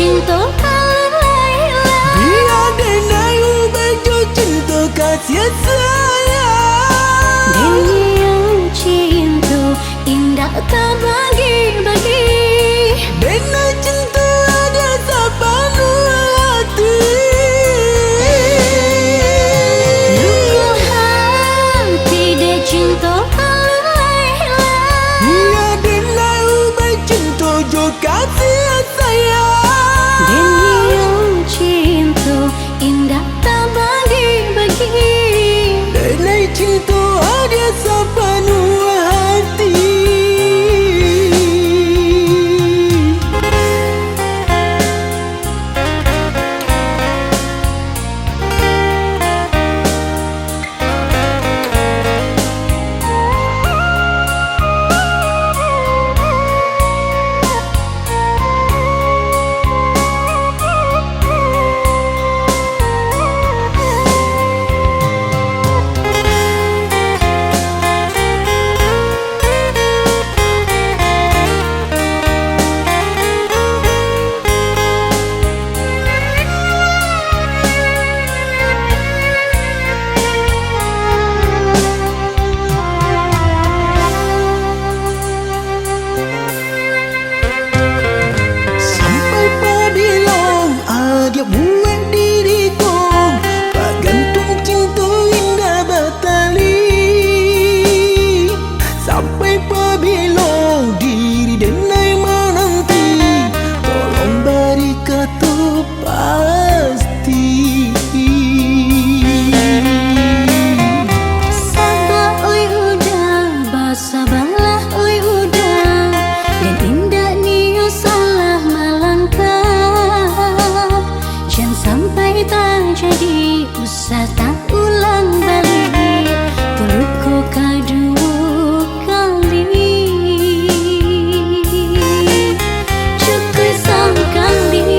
cinta Laila. Biar denai baju cinta kasih sayang. Dia yang cinta indah tak bagi-bagi. Denai cinta ada sepenuh hati. Luka hati dia cinta Laila. Biar denai baju cinta jo kasih sayang. Dia yang cinta indah tak bagi-bagi. Denai cinta ada sepenuh hati. Buat diriku bergantung cinta indah bertali. Sampai apabila diri denai menanti, tolong beri kata pasti. Sabar oi udah, bersabarlah oi udah. Dan indah niu salah melangkah. Jangan sampai tak jadi, usah tak ulang balik. Terluka kedua kali. Cukup sekali.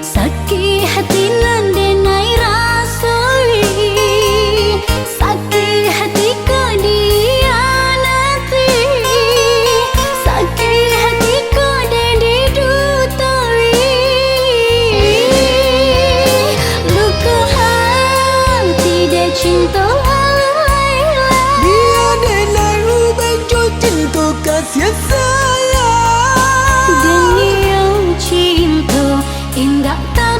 Sakit hati nan denai rasoi. Sakit hati kau dihianati. Sakit hati kau dan didutui. Luka hati dia cinta Laila. Biar denai baju cinta kasih sayang. Dia yang cinta indah tak